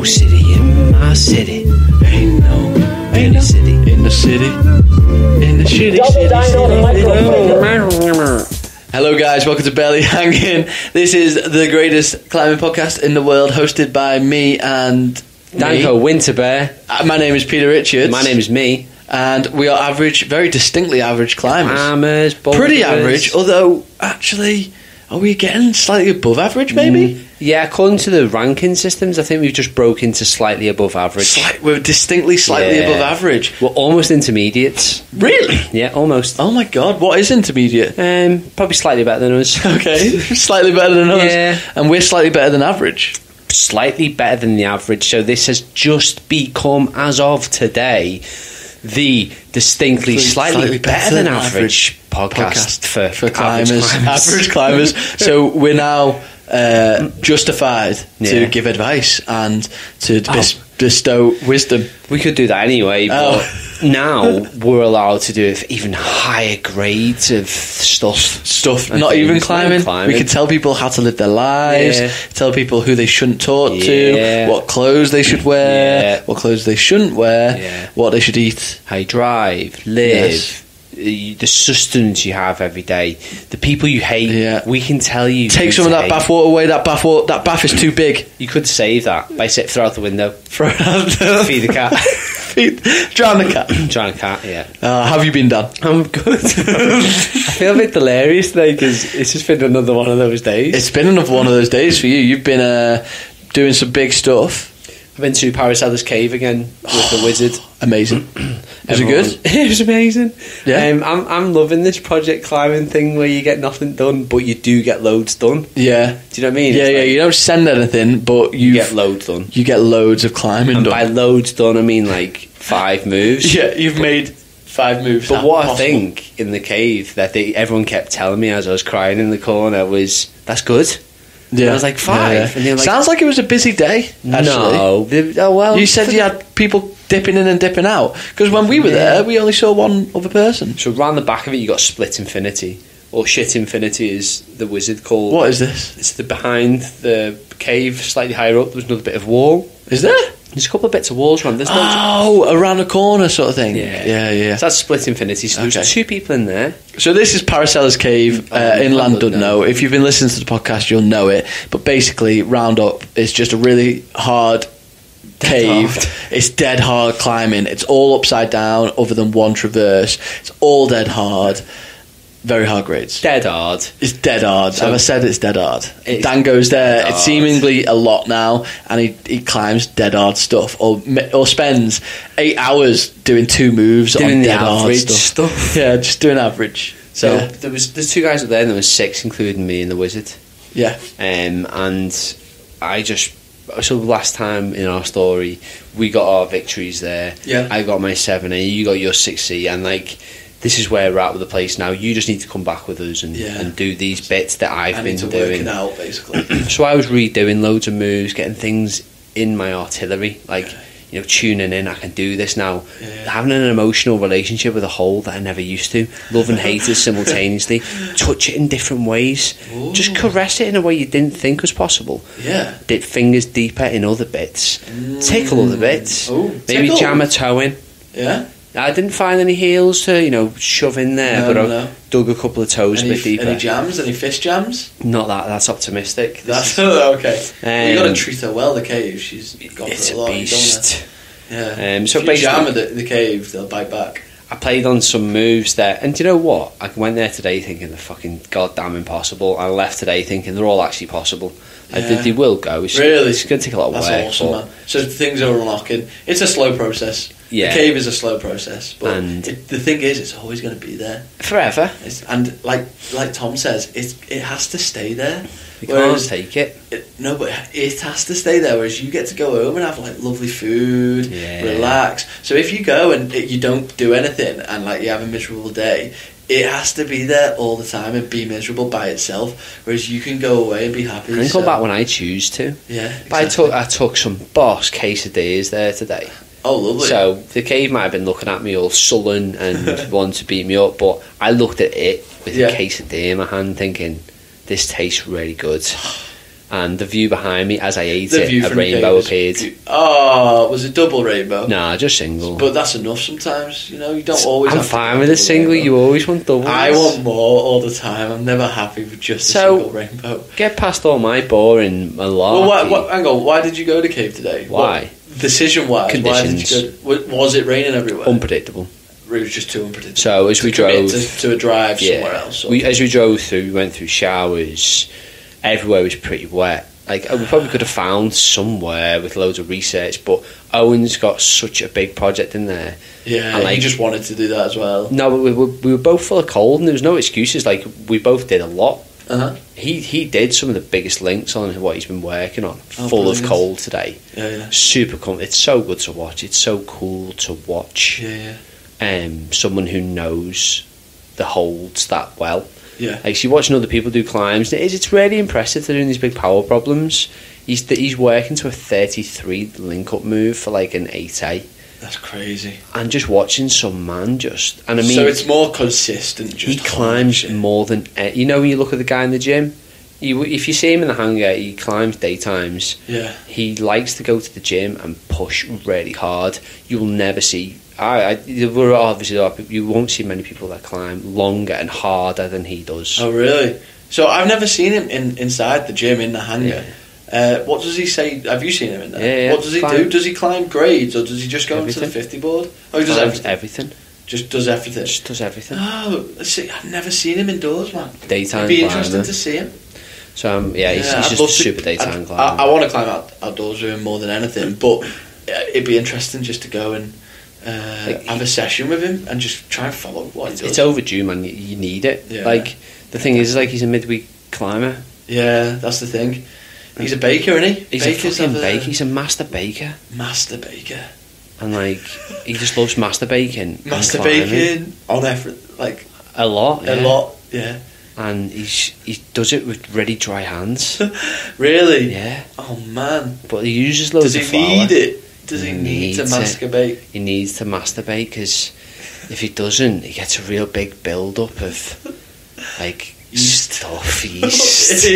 no city in my city. Ain't no city. In the city. In the city. Hello guys, welcome to Barely Hanging. This is the greatest climbing podcast in the world, hosted by me and Danko Winterbear. My name is Peter Richards. My name is me. And we are average, very distinctly average climbers. Pretty average, although actually, are we getting slightly above average maybe? Yeah, according to the ranking systems, I think we've just broke into slightly above average. We're distinctly slightly above average. We're almost intermediates. Really? Yeah, almost. Oh my god, what is intermediate? Probably slightly better than us. Okay, slightly better than us. Yeah. And we're slightly better than average. Slightly better than the average. So this has just become, as of today, the distinctly slightly better than average podcast for climbers. Average climbers. So we're now justified to give advice and to bestow wisdom. We could do that anyway, but now we're allowed to do even higher grades of stuff. Not even climbing. We can tell people how to live their lives, tell people who they shouldn't talk to, what clothes they should wear, what clothes they shouldn't wear, what they should eat, how you drive, live, the sustenance you have every day, the people you hate. We can tell you. Take some of that bath water away. That bath is too big. You could save that by throw out the window. Feed the cat. Drown the cat. Drown the cat. Yeah. How have you been, Dan? I'm good. I feel a bit delirious today because it's just been another one of those days. It's been another one of those days for you. You've been doing some big stuff. I've been to Paracella's Cave again with the wizard. Amazing. Was it good? It was amazing. Yeah. I'm loving this project climbing thing where you get nothing done, but you do get loads done. Yeah. Do you know what I mean? Yeah, you don't send anything, but you get loads done. You get loads of climbing done. By loads done, I mean like 5 moves. Yeah, you've made 5 moves. But what I think in the cave that everyone kept telling me as I was crying in the corner was, that's good. Yeah. And I was like, 5. Yeah. And they were like, sounds like it was a busy day, actually. No. You said you had people dipping in and dipping out. Because when we were there, we only saw one other person. So around the back of it, you got Split Infinity. Or Shit Infinity is the wizard called. What is this? It's behind the cave, slightly higher up. There's another bit of wall. Is there? There's a couple of bits of walls around. Around the corner sort of thing. Yeah. So that's Split Infinity. So there's 2 people in there. So this is Paracella's Cave in Llandudno. If you've been listening to the podcast, you'll know it. But basically, Roundup is just a really hard cave. It's dead hard climbing. It's all upside down other than one traverse. It's all dead hard. Very hard grades. Dead hard. It's dead hard. Have I said it's dead hard? Dan goes there. It's seemingly a lot now, and he climbs dead hard stuff, or spends 8 hours doing 2 moves doing on the dead hard stuff. Yeah, just doing average. So there's 2 guys up there, and there was 6, including me and the wizard. Yeah. And I just. So last time in our story, we got our victories there. Yeah. I got my 7A, you got your 6C, and this is where we're at with the place now. You just need to come back with us and do these bits that I've been doing. Work it out, basically. So I was redoing loads of moves, getting things in my artillery, tuning in. I can do this now. Having an emotional relationship with a hole that I never used to. Love and hate it simultaneously. Touch it in different ways. Ooh. Just caress it in a way you didn't think was possible. Yeah. Dip fingers deeper in other bits. Tickle other bits. Ooh, maybe jam a toe in. Yeah. I didn't find any heels to, shove in there, I dug a couple of toes a bit deeper. Any jams? Any fish jams? Not that. That's optimistic. That's okay. You got to treat her well. The cave. She's got it's a lot. Beast. Yeah. So if you jam at the cave, they'll bite back. I played on some moves there, and do you know what? I went there today thinking they're fucking goddamn impossible. I left today thinking they're all actually possible. They will go. It's going to take a lot of work. That's awesome, man. So things are unlocking. It's a slow process. Yeah. The cave is a slow process, but the thing is, it's always going to be there forever. And like Tom says, it has to stay there. You can't take it. No, but it has to stay there. Whereas you get to go home and have lovely food, relax. So if you go and you don't do anything and you have a miserable day, it has to be there all the time and be miserable by itself. Whereas you can go away and be happy. I can come back when I choose to. Yeah, exactly. But I took some boss quesadillas there today. Oh, lovely. So the cave might have been looking at me all sullen and wanting to beat me up, but I looked at it with a quesadilla in my hand thinking, this tastes really good. and the view behind me as I ate The view it, a from the rainbow cave appeared. Oh, was it double rainbow? Nah, just single. But that's enough sometimes, you know. You don't always. I'm have to fine get with a single. rainbow. You always want doubles. I want more all the time. I'm never happy with just a single rainbow. Get past all my boring malarkey. Well, hang on. Why did you go to cave today? Why? Decision-wise, Conditions. why did you go? Was it raining everywhere? Unpredictable. It was just too unpredictable. So as we commit drove to a drive somewhere else. As we drove through, we went through showers. Everywhere was pretty wet. Like, we probably could have found somewhere with loads of research, but Owen's got such a big project in there. Yeah, and, like, he just wanted to do that as well. No, but we were both full of cold, and there was no excuses. Like, we both did a lot. Uh-huh. He did some of the biggest links on what he's been working on, full brilliant. of cold today. Yeah. Super cool. It's so good to watch. It's so cool to watch. Yeah. Someone who knows the holds that well. Yeah. Like, you're watching other people do climbs. It's really impressive. They're doing these big power problems. He's working to a 33 link up move for like an 8A. That's crazy. And just watching some man just, and I mean, so it's more consistent. He climbs more than you know. When you look at the guy in the gym, if you see him in the hangar, he climbs daytimes. Yeah. He likes to go to the gym and push really hard. You'll never see. We're obviously you won't see many people that climb longer and harder than he does. Oh really? So I've never seen him inside the gym in the hangar. Yeah. What does he say? Have you seen him in there? Yeah. What does he do? Does he climb grades or does he just go into the 50 board? Oh, he does everything. Just does everything. Just does everything. Oh, see, I've never seen him indoors, man. Daytime. It'd be interesting to see him. So he's just a super daytime climber. I want to climb outdoors with him more than anything, but it'd be interesting just to go and have a session with him and just try and follow what he does. It's overdue, man. You need it. Yeah. Like, the thing is, like, he's a midweek climber. Yeah, that's the thing. He's a baker, isn't he? He's a fucking baker. He's a master baker. Master baker. And, like, he just loves master baking. Master baking on effort, like a lot. A lot, yeah. And he does it with really dry hands. Really? Yeah. Oh man. But he uses loads of flour. Does he need it? Does he need to masturbate? He needs to masturbate because if he doesn't, he gets a real big build up of like stuff. Yeast.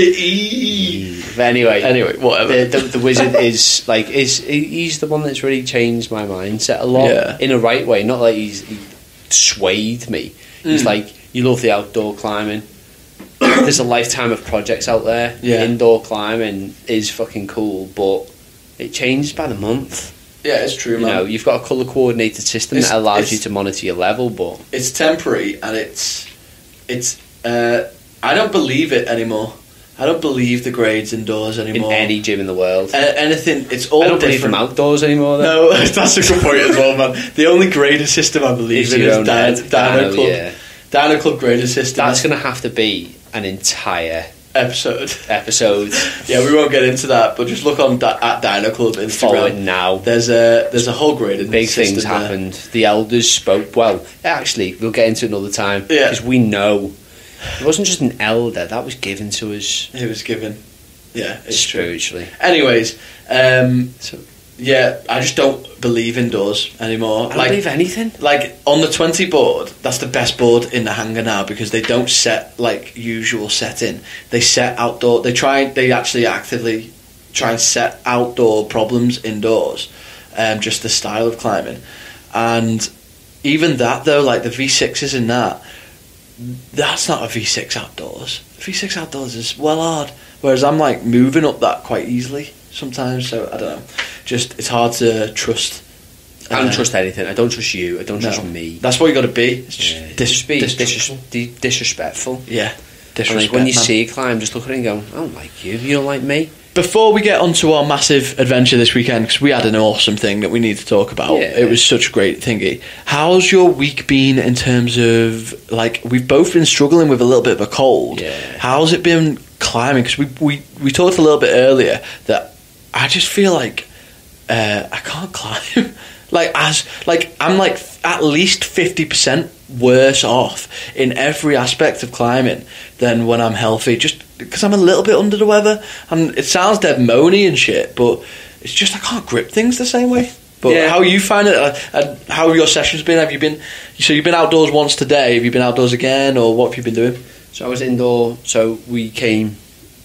But anyway, whatever. The wizard is like he's the one that's really changed my mindset a lot in a right way. Not like he swayed me. He's like, you love the outdoor climbing. There's a lifetime of projects out there. Indoor climbing is fucking cool, but it changes by the month. Yeah, it's true, man. You know, you've got a colour coordinated system that allows you to monitor your level, but it's temporary and it's I don't believe it anymore. I don't believe the grades indoors anymore. In any gym in the world. Anything, it's all different. I don't believe them outdoors anymore, though. No, that's a good point as well, man. The only graded system I believe in is Dino Club. Yeah. Dino Club graded system. That's going to have to be an entire episode. Yeah, we won't get into that, but just look on at Dino Club Instagram. Follow it now. There's a whole graded big system things happened. The elders spoke. Well, actually, we'll get into it another time because we know it wasn't just an elder that was given to us. It was given. Yeah, it's spiritually. True. Anyways, yeah, I just don't believe indoors anymore. I don't believe anything. Like on the 20 board, that's the best board in the hangar now because they don't set like usual setting. They set outdoor. They actually actively try and set outdoor problems indoors. Just the style of climbing, and even that though, like the V6s in that's not a V6 outdoors. V6 outdoors is well hard. Whereas I'm like moving up that quite easily sometimes. So I don't know. Just it's hard to trust. I don't trust anything. I don't trust you. I don't trust me. That's what you got to be. It's just be disrespectful. Yeah, disrespectful. Like when you see a climb, just look at it and go, I don't like you. You don't like me. Before we get onto our massive adventure this weekend, because we had an awesome thing that we need to talk about. Yeah. It was such a great thingy. How's your week been in terms of, like, we've both been struggling with a little bit of a cold. Yeah. How's it been climbing? Because we talked a little bit earlier that I just feel like I can't climb. I'm like at least 50% worse off in every aspect of climbing than when I'm healthy, just because I'm a little bit under the weather. And it sounds dead moany and shit, but it's just I can't grip things the same way. But how you find it, how have your sessions been? Have you been? So you've been outdoors once today. Have you been outdoors again, or what have you been doing? So I was indoor. So we came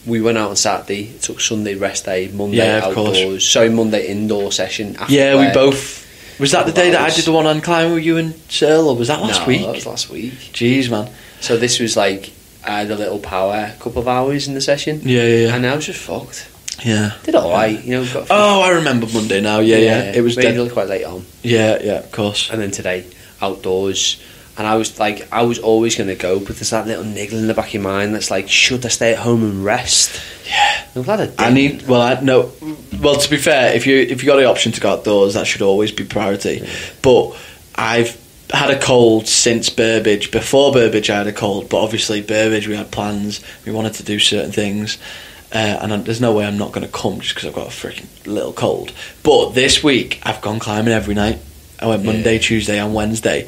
we went out on Saturday, took Sunday rest day, Monday Yeah, of course. outdoors. Sorry, Monday indoor session. After Yeah, we work. both. Was that the day that I did the one on climbing with you and Searle, or was that last week? That was last week. Jeez, man. So this was like, I had a little power, couple of hours in the session. Yeah. And I was just fucked. Yeah. Did alright, you know. Got Oh, I remember Monday now. Yeah. It was really dead. quite late on. Yeah, of course. And then today, outdoors. And I was always going to go, but there's that little niggle in the back of your mind that's like, should I stay at home and rest? Yeah. I'm glad I did. Well, to be fair, if you got the option to go outdoors, that should always be priority. Yeah. But I've had a cold since Burbage. Before Burbage, I had a cold, but obviously Burbage, we had plans. We wanted to do certain things. And there's no way I'm not going to come just because I've got a freaking little cold. But this week, I've gone climbing every night. I went Monday, Tuesday and Wednesday.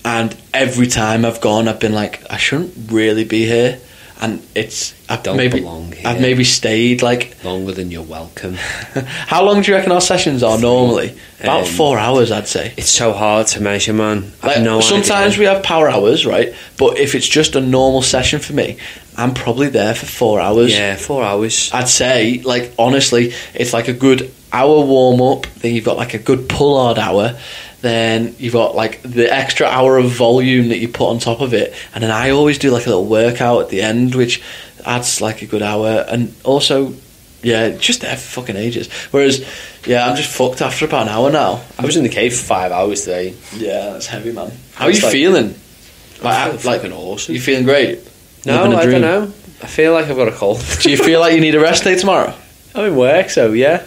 And every time I've gone, I've been like, I shouldn't really be here. And I've maybe stayed like longer than you're welcome. How long do you reckon our sessions are normally? About 4 hours, I'd say. It's so hard to measure, man. Sometimes we have power hours, right? But if it's just a normal session for me, I'm probably there for 4 hours. Yeah, 4 hours. I'd say, like, honestly, it's like a good hour warm up. Then you've got like a good pull hard hour. Then you've got like the extra hour of volume that you put on top of it, and then I always do like a little workout at the end, which adds like a good hour. And also, just there for fucking ages. Whereas, I'm just fucked after about an hour now. I was in the cave for 5 hours today. Yeah, that's heavy, man. How are you feeling? I feel fucking awesome. You feeling great? No, I don't know. I feel like I've got a cold. Do you feel like you need a rest day tomorrow? I'm in work, so yeah.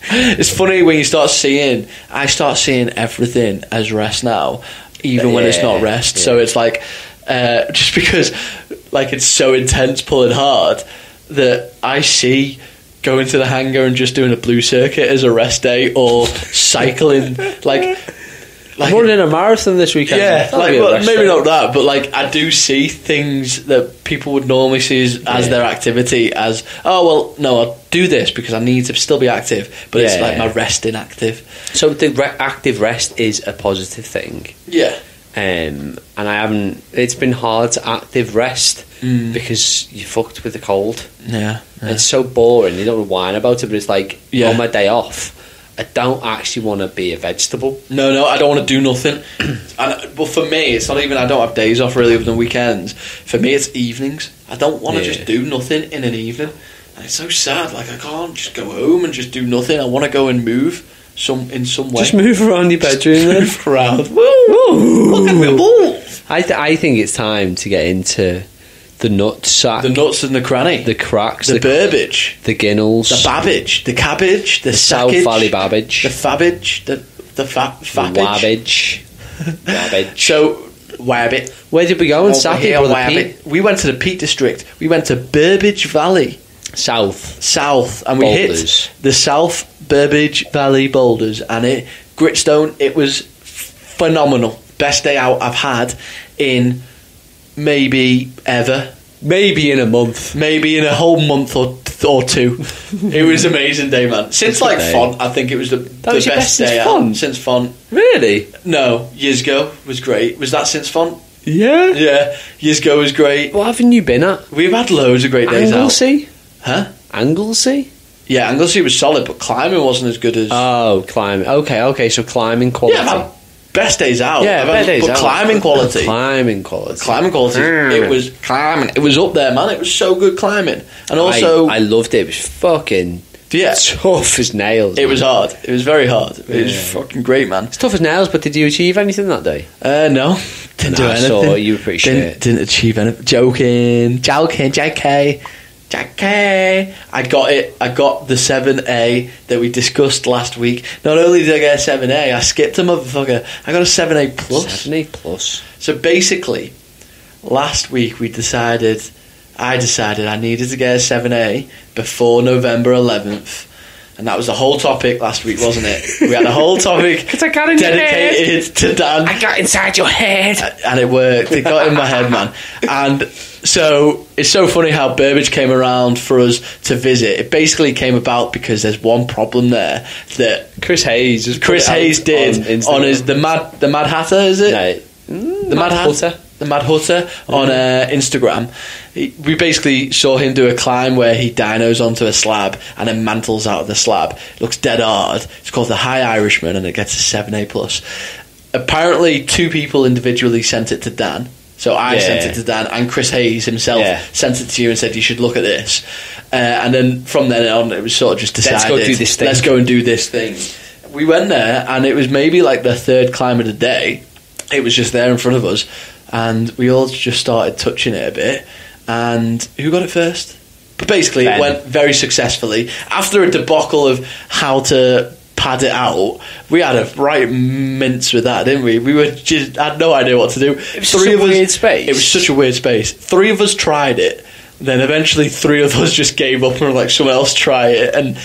It's funny when you I start seeing everything as rest now, even when it's not rest. So it's like, just because like it's so intense pulling hard that I see going to the hangar and just doing a blue circuit as a rest day, or cycling like I'm running a marathon this weekend. Yeah, maybe not that, but like I do see things that people would normally see as their activity as, oh well, no, I'll do this because I need to still be active, but it's like my resting active. So the active rest is a positive thing. Yeah. And I haven't. It's been hard to active rest because you're fucked with the cold. Yeah. It's so boring. You don't whine about it, but it's like on my day off, I don't actually want to be a vegetable. No, I don't want to do nothing. But for me, it's not even I don't have days off really other than weekends. For me, it's evenings. I don't want to just do nothing in an evening. And it's so sad. Like I can't just go home and just do nothing. I want to go and move in some way. Just move around your bedroom. Then. Move around. Look at me balls. I think it's time to get into the nutsack, the nuts and the cranny, the cracks, the Burbage, the Ginnels, the Babbage, the Cabbage, the South Valley Babbage, the Fabbage, the Fabbage, Wabbage. So Wabbit. Where did we go on Saturday, Brother Pete? We went to the Peak District. We went to Burbage Valley, south, and we Boulders. hit the South Burbage Valley boulders, and Gritstone. It was phenomenal. Best day out I've had in maybe ever. Maybe in a month. Maybe in a whole month or two. It was an amazing day, man. Since like Font, I think it was the best day out. Since Font. Really? No, years ago was great. Was that since Font? Yeah. Yeah, years ago was great. What haven't you been at? We've had loads of great days Anglesey? Huh? Anglesey? Yeah, Anglesey was solid, but climbing wasn't as good as... Oh, climbing. Okay, so climbing quality. Yeah, best days out. Yeah, best days out. Climbing quality. Climbing quality. It was climbing. It was up there, man. It was so good climbing. And also... I loved it. It was fucking tough as nails. It was hard. It was very hard. It was fucking great, man. It's tough as nails, but did you achieve anything that day? No. Didn't do anything. I saw you were pretty shit. Didn't achieve anything. Joking, JK. I got it. I got the 7A that we discussed last week. Not only did I get a 7A, I skipped a motherfucker. I got a 7A plus. 7A plus. So basically, last week I decided I needed to get a 7A before November 11th. And that was the whole topic last week, wasn't it? We had a whole topic dedicated to Dan. I got inside your head. And it worked. It got in my head, man. And so it's so funny how Burbage came around for us to visit. It basically came about because there's one problem there that Chris Hayes did on his the Mad Hatter, is it? No. The Mad Hatter. the Mad Hutter, on Instagram. We basically saw him do a climb where he dynos onto a slab and then mantles out of the slab. It looks dead hard. It's called the High Irishman, and it gets a 7A+. Apparently 2 people individually sent it to Dan. So I sent it to Dan, and Chris Hayes himself sent it to you and said you should look at this. And then from then on, it was sort of just decided, let's go do this thing. Let's go and do this thing. We went there, and it was maybe like the 3rd climb of the day. It was just there in front of us, and we all just started touching it a bit. And who got it first? But basically, Ben. it went very successfully. After a debacle of how to pad it out, we had a right mince with that, didn't we? We were just had no idea what to do. It was such a weird space. It was such a weird space. 3 of us tried it. Then eventually 3 of us just gave up and were like, someone else try it, and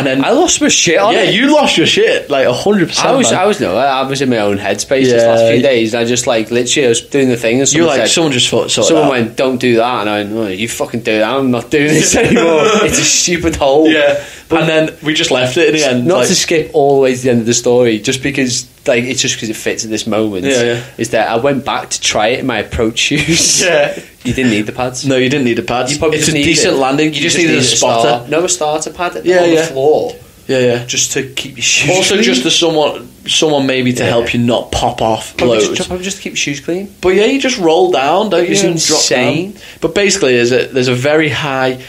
then I lost my shit on it. Yeah, you lost your shit like 100%. I was in my own headspace these last few days. I just like literally I was doing the thing, and someone just thought someone went, "Don't do that," and I went, "Oh, you fucking do that. I'm not doing this anymore. It's a stupid hole." Yeah, and then we just left it in the end. Not to skip all the way to the end of the story, just because it's just because it fits at this moment. Is that I went back to try it in my approach shoes. Yeah. You didn't need the pads. No, you didn't need the pads. You probably it's just a decent landing. You just needed a spotter. A starter pad on the floor. Yeah. Just to keep your shoes also clean. just to someone maybe to help you not pop off loads. Probably just to keep your shoes clean. But yeah, you just roll down, don't you? It's insane. Drop down. But basically, there's a very high...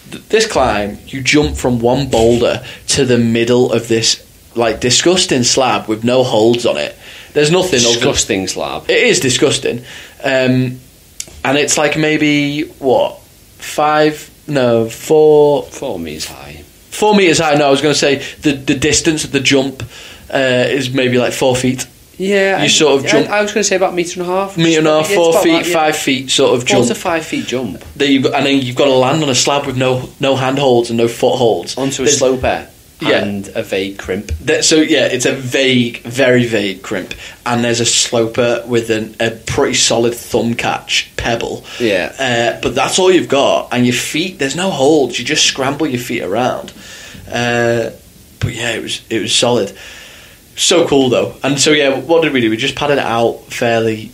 This climb, you jump from one boulder to the middle of this like disgusting slab with no holds on it. There's nothing. Disgusting slab. It is disgusting. And it's like maybe, 4 meters high. 4 meters high. No, I was going to say the distance of the jump is maybe like 4 feet. Yeah, you sort of jump. I was going to say about 1.5 meters. 1.5 meters, 4 feet, 5 feet sort of jump. 4 to 5 feet jump. And then you've got to land on a slab with no handholds and no footholds. Onto a sloper. And a vague crimp. It's a very vague crimp, and there's a sloper with a pretty solid thumb catch pebble. Yeah. But that's all you've got, and your feet, there's no holds. You just scramble your feet around. But yeah, it was solid. So cool though. And so yeah, what did we do? We just padded it out fairly.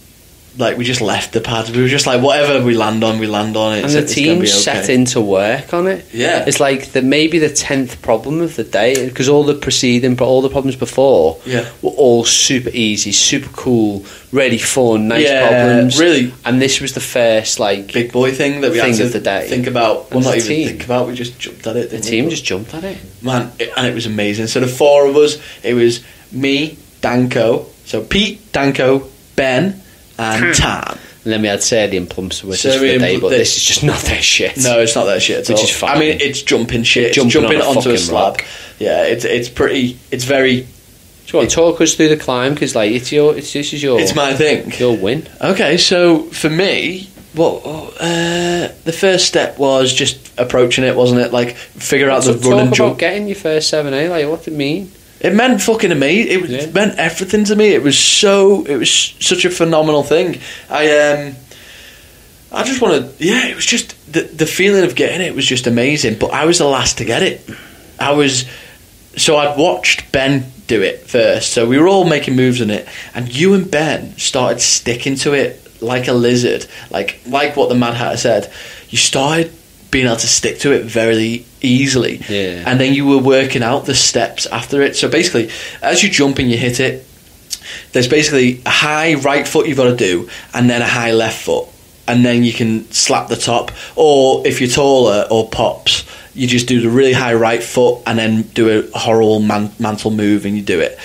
Like, we just left the pads. We were just like, whatever we land on. And the team set into work on it. Yeah. It's like maybe the 10th problem of the day, because all the problems before were all super easy, super cool, really fun, nice problems. Really. And this was the first, like... big boy thing that we had to think about. Well, not even think about, we just jumped at it. The team just jumped at it. Man, and it was amazing. So the 4 of us, it was me, Danko, so Pete, Danko, Ben... and Tam. And then we had Sadie and Plumps with us for the day, but this is just not their shit. No, it's not their shit at all. Which is fine. I mean, it's jumping shit. It's jumping onto a slab. Rock. Yeah, it's very... Do you want to talk us through the climb? Because like, it's my thing. Your win. Okay, so for me, the first step was just approaching it, wasn't it? Like, figure out the run and jump. About getting your first 7A, like, what did it mean? It meant fucking amazing. It meant everything to me. It was such a phenomenal thing. I just wanted... Yeah, it was just... The feeling of getting it was just amazing. But I was the last to get it. So I'd watched Ben do it first. So we were all making moves on it. And you and Ben started sticking to it like a lizard. Like what the Mad Hatter said. You started being able to stick to it very easily. Yeah. And then you were working out the steps after it. So basically, as you jump and you hit it, there's basically a high right foot you've got to do, and then a high left foot. And then you can slap the top. Or if you're taller or pops, you just do the really high right foot and then do a horrible mantle move and you do it.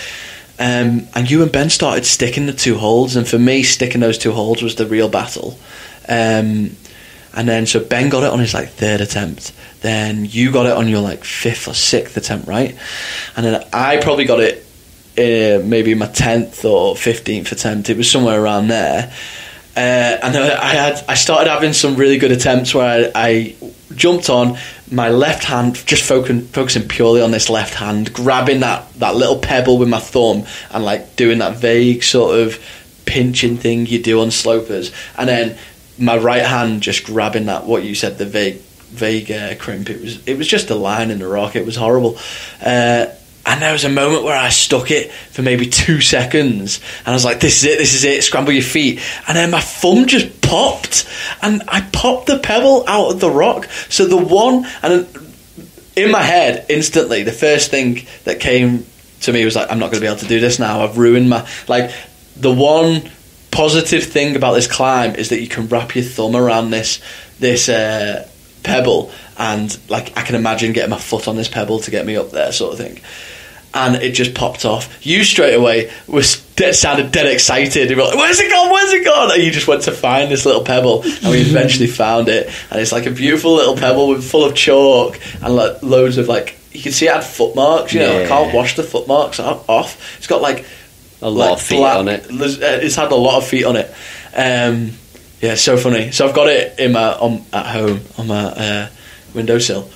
And you and Ben started sticking the 2 holds, and for me, sticking those 2 holds was the real battle. And then, so Ben got it on his, 3rd attempt. Then you got it on your, 5th or 6th attempt, right? And then I probably got it maybe my 10th or 15th attempt. It was somewhere around there. And then I started having some really good attempts where I jumped on my left hand, just focusing purely on this left hand, grabbing that little pebble with my thumb and, doing that vague sort of pinching thing you do on slopers. And then... my right hand just grabbing that, what you said, the vague crimp. It was just a line in the rock. It was horrible. And there was a moment where I stuck it for maybe 2 seconds, and I was like, this is it, scramble your feet. And then my thumb just popped, and I popped the pebble out of the rock. So the one, and in my head, instantly, the first thing that came to me was like, I'm not going to be able to do this now. I've ruined my... Like, the one positive thing about this climb is that you can wrap your thumb around this pebble, and like I can imagine getting my foot on this pebble to get me up there, sort of thing. And it just popped off. You straight away sounded dead excited. You were like, where's it gone? And you just went to find this little pebble, and we eventually found it. And it's like a beautiful little pebble full of chalk and like loads of like, you can see it had footmarks. You know, I can't wash the footmarks off. It's got like a lot of feet on it. It's had a lot of feet on it. Yeah, so funny. So I've got it in at home on my windowsill.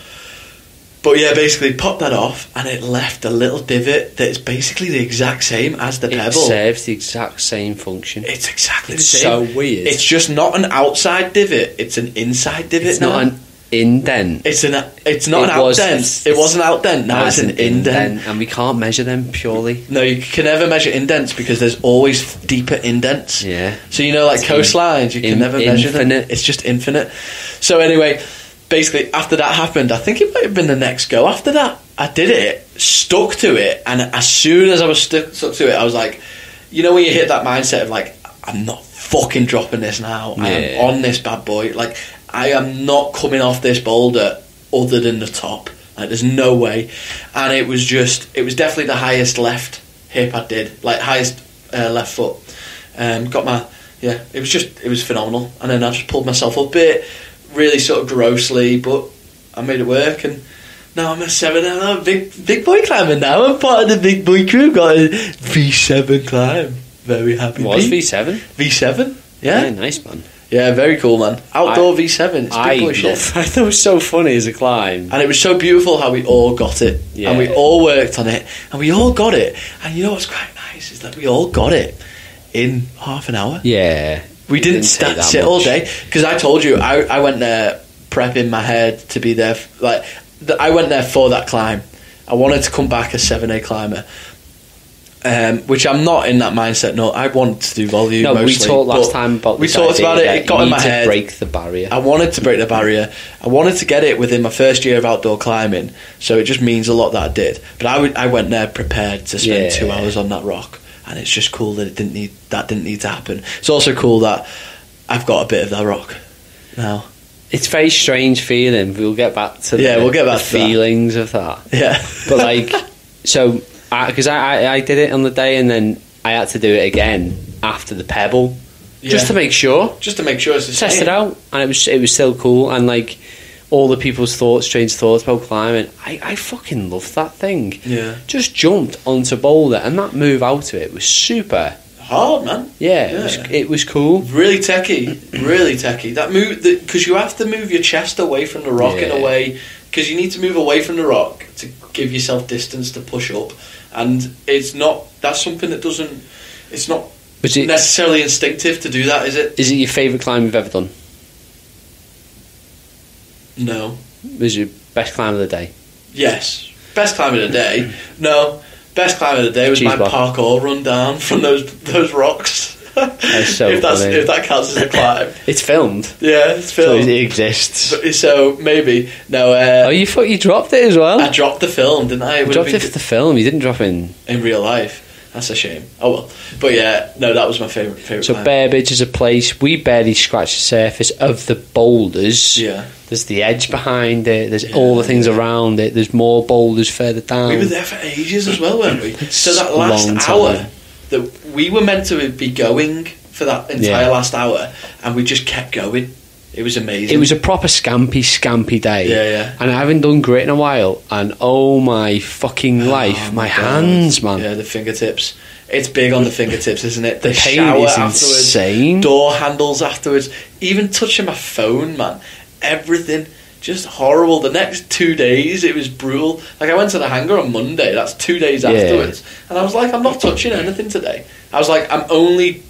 But yeah, basically popped that off, and it left a little divot that is basically the exact same as the pebble. It serves the exact same function. It's exactly the It's same. so weird. It's just not an outside divot; it's an inside divot. It's now. not an indent. It's not an outdent. It was an outdent. Now it's an indent, and we can't measure them purely. No, you can never measure indents because there's always deeper indents. Yeah. So you know, like coastlines, you can never measure them. It's just infinite. So anyway, basically after that happened, I think it might have been the next go after that, I did it, stuck to it, and as soon as I was stuck to it, I was like, you know when you hit that mindset of like, I'm not fucking dropping this now. I am on this bad boy. Like, I am not coming off this boulder other than the top. Like, there's no way. And it was definitely the highest left hip I did, like highest left foot. It was phenomenal. And then I just pulled myself up a bit, really sort of grossly, but I made it work. And now I'm a 7 and I'm a big boy climber now. I'm part of the big boy crew. Got a V7 climb. Very happy. What was V7? V7, yeah, nice man. Yeah, very cool, man. Outdoor V7. It's big boy shit. I thought it was so funny as a climb, and it was so beautiful how we all got it, and we all worked on it, and we all got it. And you know what's quite nice is that we all got it in half an hour. Yeah, we didn't sit all day, because I told you I went there prepping my head to be there. I went there for that climb. I wanted to come back a 7A climber. Which I'm not in that mindset. No, I want to do volume. No, mostly, we talked last time about. We talked about it. It got in my head. To break the barrier. I wanted to break the barrier. I wanted to get it within my first year of outdoor climbing. So it just means a lot that I did. But I went there prepared to spend 2 hours on that rock, and it's just cool that it didn't need to happen. It's also cool that I've got a bit of that rock now. It's a very strange feeling. We'll get back to the feelings of that. Yeah, but like so. Because I did it on the day, and then I had to do it again after the pebble, just to make sure. Just to make sure it's the same. Test it out, and it was still cool. And like all the people's strange thoughts about climbing, I fucking loved that thing. Yeah, just jumped onto boulder, and that move out of it was super hard, man. Yeah. It was cool. Really techie, really techie. That move, because you have to move your chest away from the rock in a way, because you need to move away from the rock to give yourself distance to push up. And that's something that it's not necessarily instinctive to do that, is it? Is it your favourite climb you've ever done? No. Was your best climb of the day? Yes. Best climb of the day? No. Best climb of the day was my parkour run down from those rocks. That's so if that counts as a climb. It's filmed. Yeah, it's filmed. So it exists. So maybe. No. You thought you dropped it as well? I dropped the film, didn't I? You dropped it for the film. You didn't drop in real life. That's a shame. Oh well. But yeah, no, that was my favourite So climb. Burbage is a place we barely scratched the surface of the boulders. Yeah. There's the edge behind it. There's all the things around it. There's more boulders further down. We were there for ages as well, weren't we? So that last hour that we were meant to be going for that entire last hour, and we just kept going. It was amazing. It was a proper scampy day. Yeah. And I haven't done grit in a while, and oh my fucking life, my hands, man. Yeah, the fingertips. It's big on the fingertips, isn't it? The pain shower is afterwards, insane. Door handles afterwards, even touching my phone, man. Everything. Just horrible. The next 2 days, it was brutal. Like, I went to the hangar on Monday. That's 2 days afterwards. And I was like, I'm not touching anything today. I was like, I'm only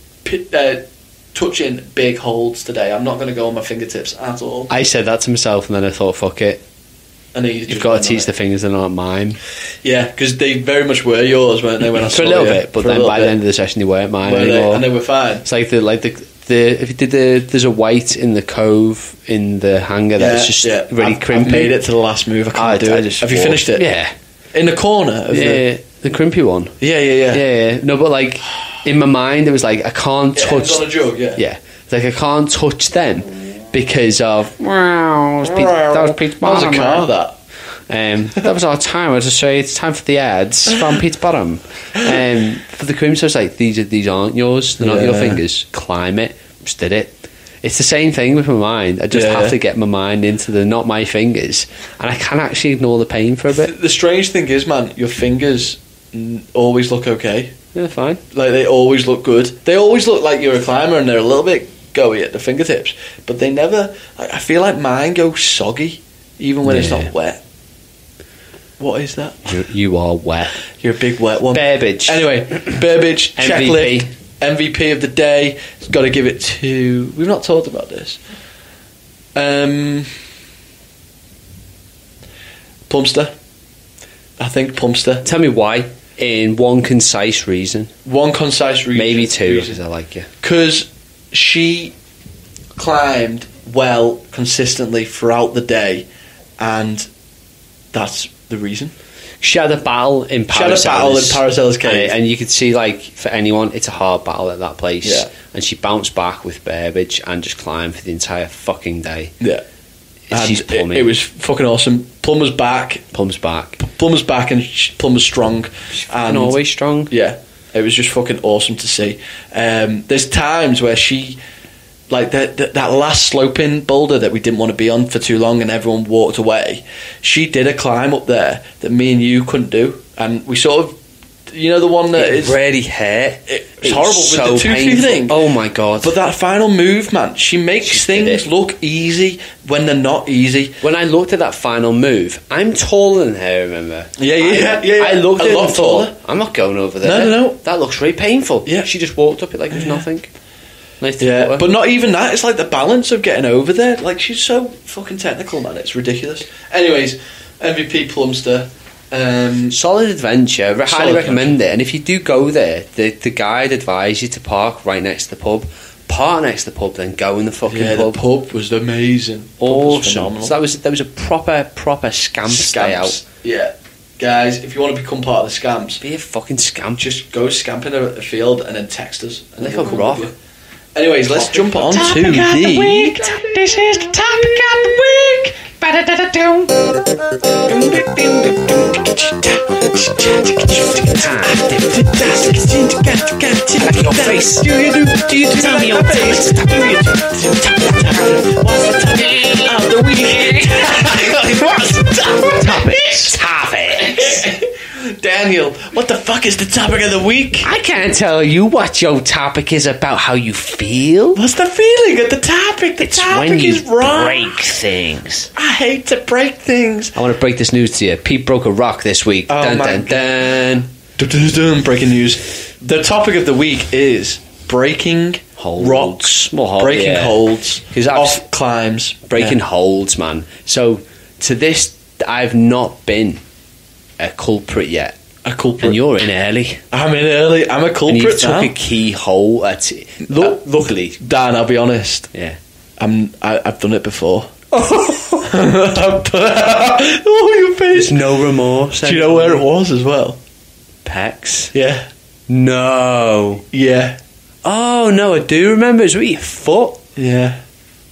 touching big holds today. I'm not going to go on my fingertips at all. I said that to myself, and then I thought, fuck it. And you've got to teach the fingers they're not mine. Yeah, because they very much were yours, weren't they? When I for a little bit, but then by the end of the session they weren't mine anymore. And they were fine. It's like the if you did there's a white in the cove in the hangar that's just really crimpy. I've made it to the last move. I can't do it. Have you finished it? Yeah. In the corner? The crimpy one. Yeah. No, but like in my mind it was like I can't touch. It's on a jug, Yeah. It's like I can't touch them because of that was Pete's Bottom. That was a car, that. That was our time. I was to say it's time for the ads from Pete's Bottom. For the crimps, I was like, these aren't yours. They're not your fingers. Climb it. Just did it. It's the same thing with my mind. I just have to get my mind into the not my fingers, and I can actually ignore the pain for a bit. The strange thing is, man, your fingers always look okay. Yeah, fine. Like they always look good. They always look like you're a climber, and they're a little bit go at the fingertips, but they never. I feel like mine go soggy, even when it's not wet. What is that? You are wet. You're a big wet one. Burbage. Anyway, Burbage MVP. checklist. MVP of the day. Got to give it to. We've not talked about this. Plumster. I think Plumster. Tell me why. In one concise reason. One concise reason. Maybe two, because I like you. Because she climbed well consistently throughout the day, and that's the reason. She had a battle in Paracelsus Cave, and you could see, like, for anyone, it's a hard battle at that place. Yeah. And she bounced back with Burbage and just climbed for the entire fucking day. Yeah. She's plumbing. It was fucking awesome. Plumber's back. Plum's back. Plumber's back, and Plumber's strong. And always strong. Yeah. It was just fucking awesome to see. There's times where she, like that last sloping boulder that we didn't want to be on for too long and everyone walked away, she did a climb up there that me and you couldn't do, and we sort of, you know, the one that it really hurt. It's horrible so with the toothy painful. thing. Oh my god. But that final move, man, she makes things look easy when they're not easy. When I looked at that final move, I'm taller than her, remember? Yeah. I looked at a it lot and thought, taller. I'm not going over there. No. That looks really painful. Yeah. She just walked up it like it was nothing. Nice to Yeah, but not even that. It's like the balance of getting over there. Like, she's so fucking technical, man. It's ridiculous. Anyways, MVP Plumster. Solid adventure. Highly Solid recommend it. And if you do go there, the guide advised you to park right next to the pub. Park next to the pub, then go in the fucking pub. The pub was amazing. Awesome. So there was a proper scamp day out. Yeah. Guys, if you want to become part of the scamps, be a fucking scamp. Just go scamping a field and then text us. And like a rock. Anyways, let's jump on to the week. This is the topic of the week. Like your face. Do you tell me your face? What's the topic of the week? What's the topics? Daniel, what the fuck is the topic of the week? I can't tell you what your topic is about how you feel. What's the feeling of the topic? The topic when you is wrong. Break things. I hate to break things. I want to break this news to you. Pete broke a rock this week. Oh, dun, my dun, dun. Dun, dun, dun. Breaking news. The topic of the week is breaking holds. Rocks. Well, breaking holds. Off climbs. Breaking holds, man. So, to this, I've not been a culprit yet. A culprit. And you're in early. I'm in early. I'm a culprit. And you took now. a key hole at luckily. Dan, I'll be honest. Yeah. I've done it before. Oh, your face. There's no remorse. Do you know where it was as well? Pecs. Yeah. No. Yeah. Oh no, I do remember. It was with your foot. Yeah.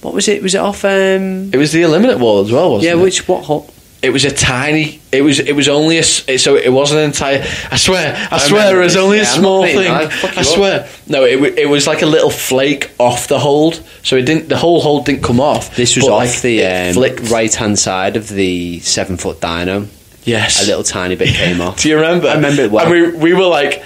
What was it? Was it off? It was the eliminate wall as well, wasn't it? What hole? It was a tiny. It was only so it wasn't an entire. I swear it was only a small thing. I swear. No, it was like a little flake off the hold, so it didn't. The whole hold didn't come off. This was off the right hand side of the 7 foot dyno. Yes, a little tiny bit came off. Do you remember? I remember it well. And we were like,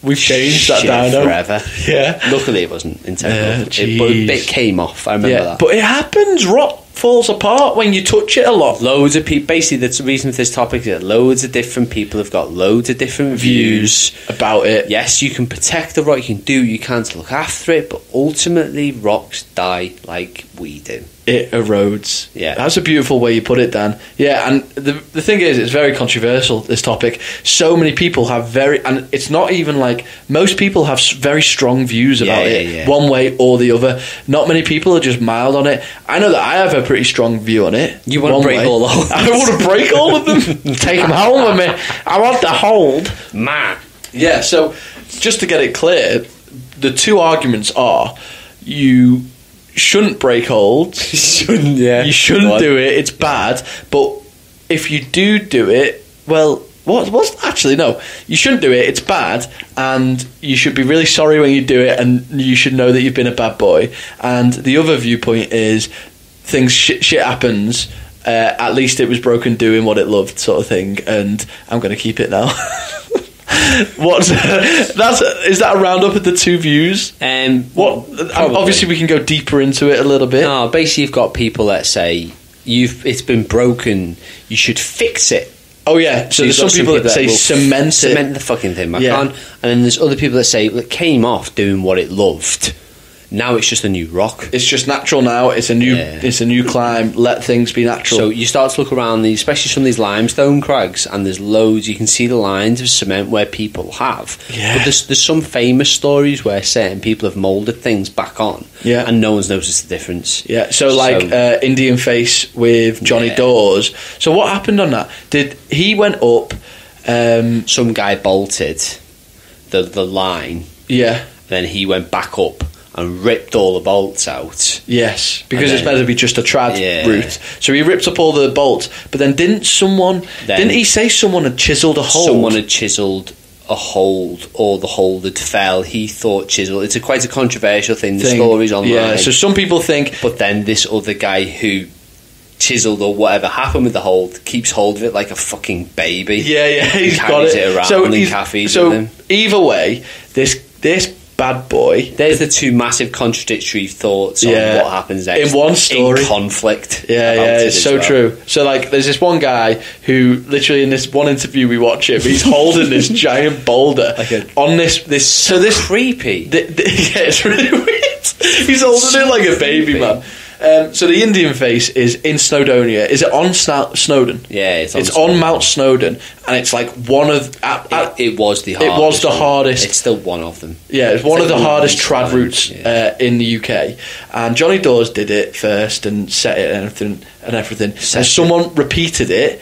we've changed that dyno forever. Yeah. Luckily, it wasn't integral. But a bit came off. I remember that. But it happens. Rock falls apart when you touch it a lot. Loads of people. Basically, that's the reason for this topic. Is that loads of different people have got loads of different views about it. Yes, you can protect the rock. You can do. You can't look after it. But ultimately, rocks die like we do. it erodes. Yeah. That's a beautiful way you put it, Dan. Yeah, and the thing is, it's very controversial, this topic. So many people have and it's not even like, most people have very strong views about it, one way or the other. Not many people are just mild on it. I know that I have a pretty strong view on it. You want to break all of them? I want to break all of them. Take them home with me. I want the hold. Man. Yeah, so just to get it clear, the two arguments are, you shouldn't break holds. You shouldn't do it. It's bad. But if you do it, well, what's actually, no, you shouldn't do it. It's bad, and you should be really sorry when you do it, and you should know that you've been a bad boy. And the other viewpoint is, things shit happens. At least it was broken doing what it loved, sort of thing. And I'm going to keep it now. Is that a roundup of the two views? Obviously we can go deeper into it a little bit. No, basically you've got people that say it's been broken, you should fix it. Oh yeah, so there's some people that say cement the fucking thing back on, and then there's other people that say it came off doing what it loved. Now it's just a new rock. It's just natural now. It's a new climb. Let things be natural. So you start to look around these, especially some of these limestone crags, and there's loads. You can see the lines of cement where people have. Yeah. But there's some famous stories where certain people have moulded things back on. Yeah. And no one's noticed the difference. Yeah. So like Indian Face with Johnny Dawes. So what happened on that? He went up? Some guy bolted the line. Yeah. Then he went back up and ripped all the bolts out. Yes, because it's meant to be just a trad route. So he ripped up all the bolts, but then didn't he say someone had chiselled a hold? Someone had chiselled a hold, or the hold had fell. He thought chisel. It's quite a controversial thing. The stories online. Yeah, so some people think... But then this other guy who chiselled or whatever happened with the hold keeps hold of it like a fucking baby. Yeah, he's got it around in cafes so with him. Either way, this bad boy. There's the two massive contradictory thoughts on what happens next. In one story. In conflict. Yeah, it's so true. So, like, there's this one guy who, literally in this one interview we watch him, he's holding this giant boulder on this creepy. It's really weird. He's holding it like a baby, man. So the Indian Face is in Snowdonia. Is it on Snowdon? Yeah, it's on Mount Snowdon, and it's like one of. It was the hardest. It was the hardest. It's still one of them. Yeah, it's one of the hardest trad routes in the UK. And Johnny Dawes did it first and set it and everything. And someone repeated it.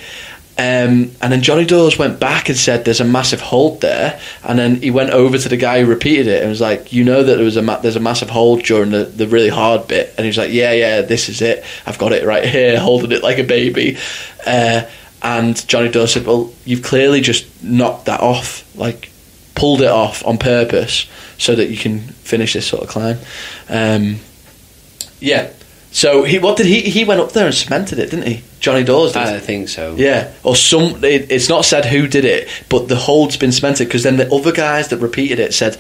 And then Johnny Dawes went back and said there's a massive hold there, and then he went over to the guy who repeated it and was like, you know that there's a massive hold during the really hard bit, and he was like, yeah, this is it, I've got it right here, holding it like a baby. And Johnny Dawes said, well, you've clearly just knocked that off, like pulled it off on purpose so that you can finish this sort of climb. So he went up there and cemented it, didn't he? Johnny Dawes did. I think so. Yeah, or it's not said who did it, but the hold's been cemented, because then the other guys that repeated it said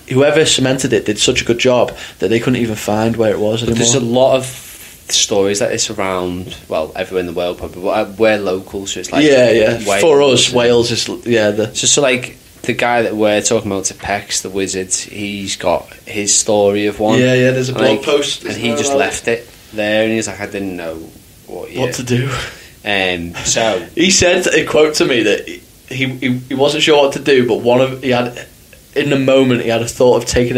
whoever cemented it did such a good job that they couldn't even find where it was anymore. There's a lot of stories like this around, well, everywhere in the world probably, but we're local, so it's like Wales. For us, Wales is so like the guy that we're talking about, Pex, the wizard, he's got his story of one. Yeah, there's a blog post, and he just left it there, and he's like, I didn't know what to do. So he said a quote to me that he wasn't sure what to do, but he had in the moment he had a thought of taking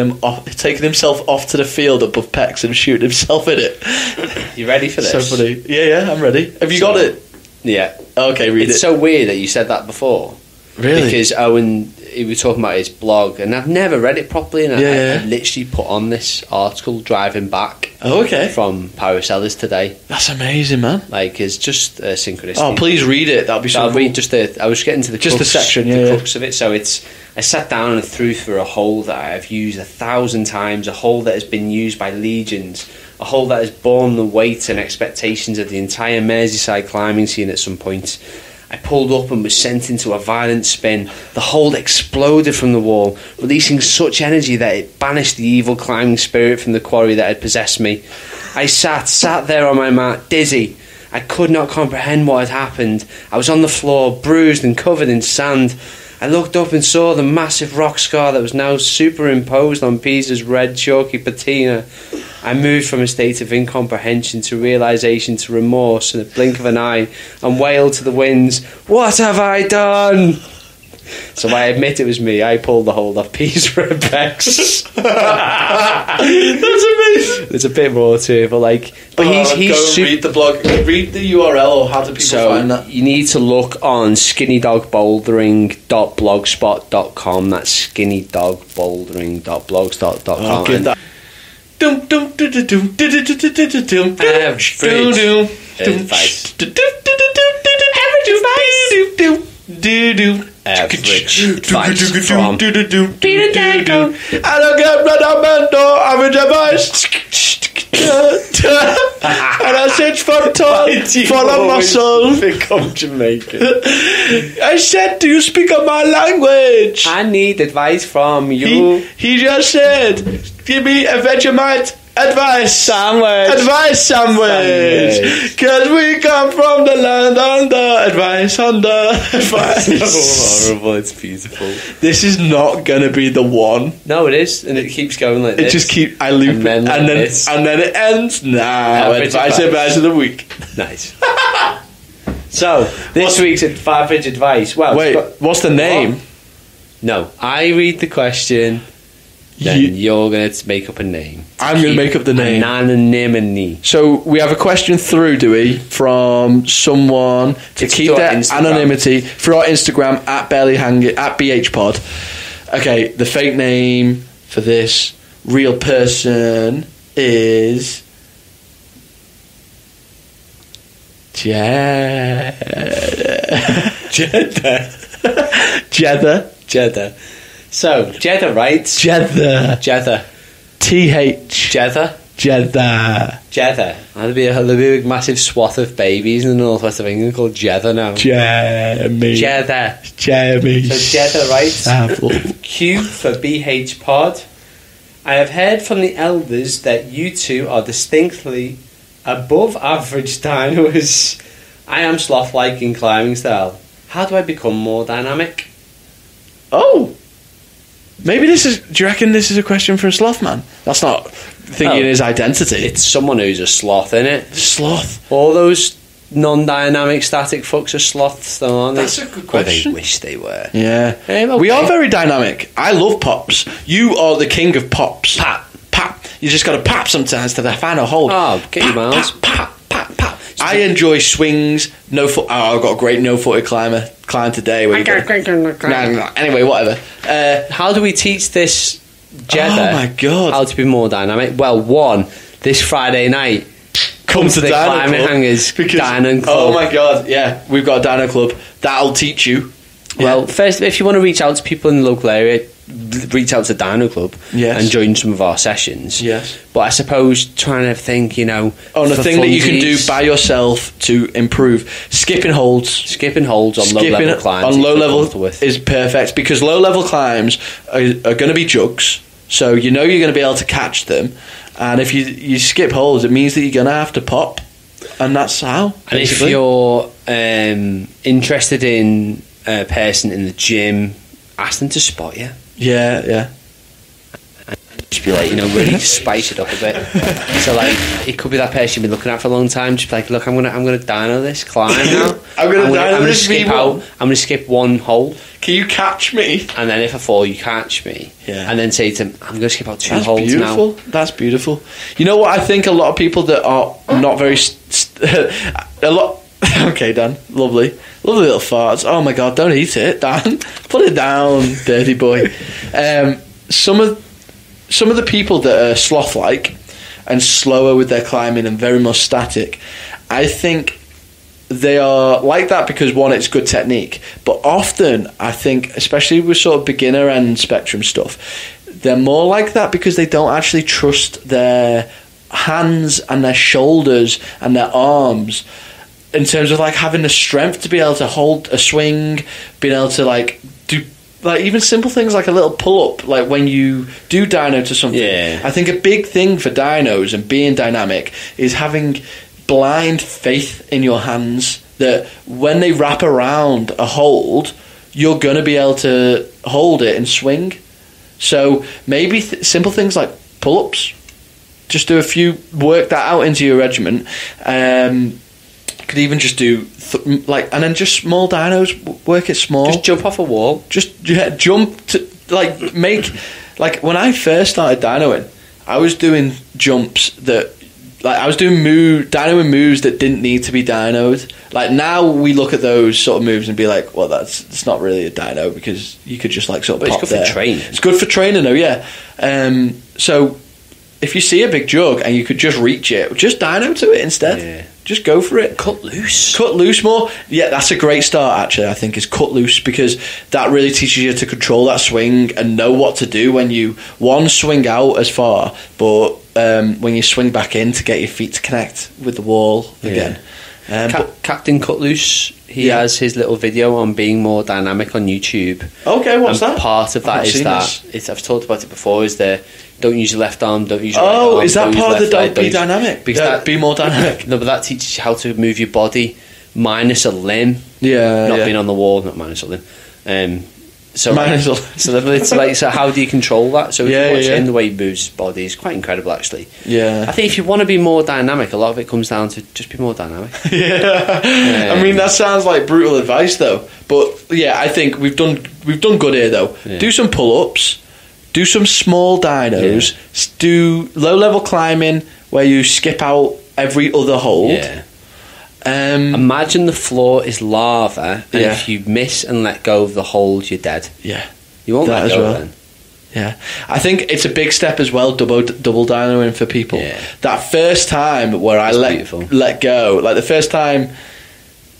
himself off to the field above Pex and shooting himself in it. You ready for this? So funny. Yeah, I'm ready. Have you got it? Yeah. Okay, read it. It's so weird that you said that before. Really? Because Owen, he was talking about his blog, and I've never read it properly, and I literally put on this article driving back from Paracelsus today. That's amazing, man. Like, it's just a synchronicity. Oh, please read it. That'll be so cool. Read I was getting to the just crux, the section, the crux of it. So I sat down and threw through a hole that I have used 1,000 times, a hole that has been used by legions, a hole that has borne the weight and expectations of the entire Merseyside climbing scene at some point. I pulled up and was sent into a violent spin. The hold exploded from the wall, releasing such energy that it banished the evil climbing spirit from the quarry that had possessed me. I sat there on my mat, dizzy. I could not comprehend what had happened. I was on the floor, bruised and covered in sand. I looked up and saw the massive rock scar that was now superimposed on Pisa's red chalky patina. I moved from a state of incomprehension to realisation to remorse in a blink of an eye and wailed to the winds, "What have I done?" So I admit it was me. I pulled the hold off Pisa and Bex. That's amazing. There's a bit more to it, but he's go read the blog. Read the URL, or how do people find that? You need to look on skinnydogbouldering.blogspot.com. That's skinnydogbouldering.blogspot.com. I'll give that. Average advice from Peter Danko. I don't get blood on mental average advice. And I said for tall, follow muscle. Become Jamaican. I said, do you speak of my language? I need advice from you. He just said, give me a Vegemite advice sandwich. Cause we come from the land under advice. So horrible, it's beautiful. This is not gonna be the one. No, it is, and it keeps going like this. It just keeps, I loop and then it, and then it ends now. Advice of the week. Nice. So this week's average advice. Well, wait, what's the name? What? No, I read the question. Then you're going to make up a name. I'm going to make up the name. Anonymity. So we have a question through, do we, from someone to keep their anonymity for our Instagram at BHpod. Okay, the fake name for this real person is Jeddah. So, Jeddah writes... Jeddah. TH. Jeddah. There'll be a big massive swath of babies in the northwest of England called Jeddah now. Jeremy. So, Jeddah writes... Q for BH Pod. I have heard from the elders that you two are distinctly above average dinos. I am sloth-like in climbing style. How do I become more dynamic? Oh! Maybe this is... Do you reckon this is a question for a sloth man? That's not thinking his identity. It's someone who's a sloth, innit? Sloth. All those non-dynamic static fucks are sloths, though, aren't they? That's a good question. Or they wish they were. Yeah. Okay. We are very dynamic. I love pops. You are the king of pops. Pap. You just got to pap sometimes to the final hold. Oh, get your miles. Pap. I enjoy swings. I've got a great no-footed climb today. Anyway, whatever. How do we teach this Jeddah? Oh my god! How to be more dynamic? Well, one, this Friday night, come to the Climbing Hangers Dino Club. Oh my god! Yeah, we've got a Dino Club. That'll teach you. Well, first, if you want to reach out to people in the local area, reach out to Dino Club and join some of our sessions. Yes. But I suppose trying to think, on a thing that you can do by yourself to improve. Skipping holds on low level climbs. On low level is perfect because low level climbs are going to be jugs, so you're going to be able to catch them. And if you skip holds, it means that you're going to have to pop, and that's how. And if you're interested in a person in the gym, ask them to spot you. Yeah. Just be like, really spice it up a bit. So it could be that person you've been looking at for a long time. Just be like, look, I'm gonna dyno this climb now. I'm gonna skip out. I'm gonna skip one hole. Can you catch me? And then if I fall, you catch me. Yeah. And then say to him, I'm gonna skip out two holds now. That's beautiful. You know what? I think a lot of people that are not very a lot. Okay, Dan. Lovely little farts. Oh my god, don't eat it, Dan. Put it down, dirty boy. Some of the people that are sloth-like and slower with their climbing and very much static, I think they are like that because, one, it's good technique, but often I think, especially with sort of beginner end spectrum stuff, they're more like that because they don't actually trust their hands and their shoulders and their arms in terms of having the strength to be able to hold a swing, being able to do even simple things like a little pull-up, when you do dyno to something. Yeah. I think a big thing for dynos and being dynamic is having blind faith in your hands that when they wrap around a hold, you're going to be able to hold it and swing. So maybe simple things like pull-ups. Just do a few, work that out into your regimen. Could even just do and then just small dynos, work it small. Just jump off a wall. Just jump to when I first started dynoing, I was doing jumps that I was doing dynoing moves that didn't need to be dynoed. Like now we look at those sort of moves and be like, well, it's not really a dyno because you could just like sort of pop there. It's good for training. It's good for training though, yeah. So if you see a big jug and you could just reach it, just dyno to it instead. Yeah. Just go for it. Cut loose. Cut loose more. Yeah, that's a great start, actually, I think, is cut loose, because that really teaches you to control that swing and know what to do when you, swing out as far, but when you swing back in to get your feet to connect with the wall again. Captain Cut Loose, he has his little video on being more dynamic on YouTube. Okay, what's that? Part of that is that, I've talked about it before, is the don't use your left arm, don't use your right arm. Is that part of the don't be dynamic? Be more dynamic. No, but that teaches you how to move your body minus a limb. Not being on the wall, not minus a limb. So how do you control that? So if you watch him, the way he moves his body is quite incredible, actually. Yeah. I think if you want to be more dynamic, a lot of it comes down to just be more dynamic. I mean, that sounds like brutal advice, though. But yeah, I think we've done good here, though. Yeah. Do some pull-ups. Do some small dynos. Yeah. Do low-level climbing where you skip out every other hold. Yeah. Imagine the floor is lava, and if you miss and let go of the hold, you're dead. Yeah. You won't let go then. Yeah. I think it's a big step as well, double dynoing for people. Yeah. That first time where I let go, like the first time,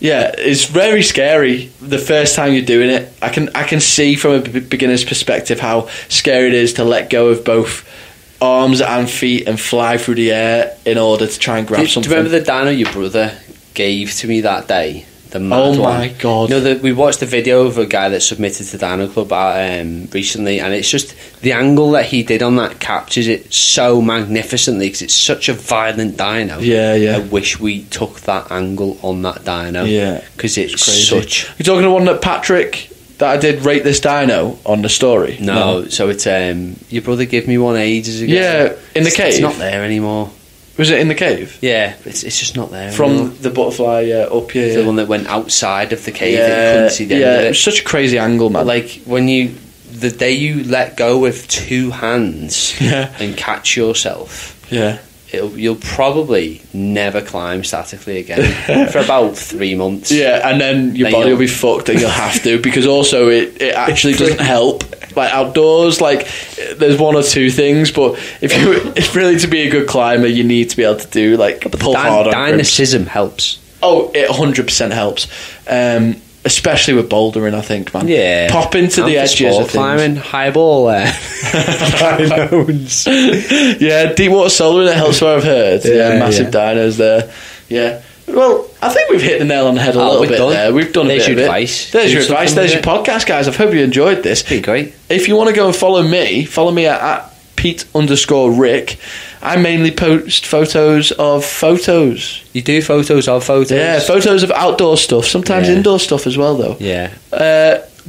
it's very scary. The first time you're doing it, I can see from a beginner's perspective how scary it is to let go of both arms and feet and fly through the air in order to try and grab something. Do you remember the dyno your brother gave to me that day? The mad my god! We watched the video of a guy that submitted to Dyno Club recently, and it's just the angle that he did on that captures it so magnificently because it's such a violent dyno. I wish we took that angle on that dyno. Because it's such. You're talking to one that Patrick that I did rate this dyno on the story. No. So it's your brother gave me one ages ago. Yeah, in the cave. It's not there anymore. Was it in the cave? Yeah, it's just not there from anymore. The butterfly up here. The one that went outside of the cave. That you couldn't see the end of it. It was such a crazy angle, man. Like when the day you let go with two hands and catch yourself. You'll probably never climb statically again for about 3 months. Yeah, and then your body will be fucked, and you'll have to, because also it actually doesn't help. Like outdoors, like there's one or two things, but if really to be a good climber, you need to be able to do like pull hard on dynamism helps. Oh, it 100% helps. Especially with bouldering, I think, man. Yeah. Pop into the edges of climbing, highball there. Dynos. Yeah, deep water solar, it helps where I've heard. Yeah, massive dynos there. Yeah. Well, I think we've hit the nail on the head a little bit there. We've done a bit of it. There's your advice. There's your podcast, guys. I hope you enjoyed this. It's been great. If you want to go and follow me at Pete_Rick. I mainly post photos of photos. You do photos of photos? Yeah, photos of outdoor stuff. Sometimes indoor stuff as well, though. Yeah.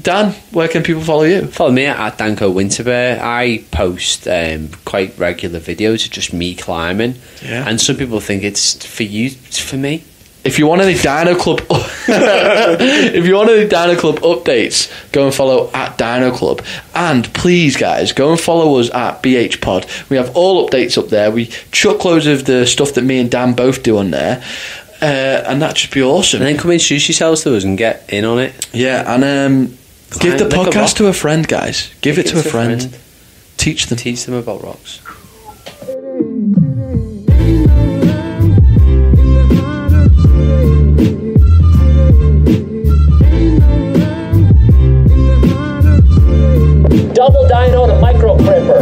Dan, where can people follow you? Follow me at Danko Winterbear. I post quite regular videos of just me climbing. Yeah. And some people think it's for you, it's for me. If you want any Dyno Club updates, go and follow at Dyno Club. And please, guys, go and follow us at BH Pod. We have all updates up there. We chuck loads of the stuff that me and Dan both do on there. And that should be awesome. And then come introduce yourselves to us and get in on it. Yeah, and give the podcast to a friend, guys. Give it to a friend. Teach them about rocks. Double dyno to micro prepper.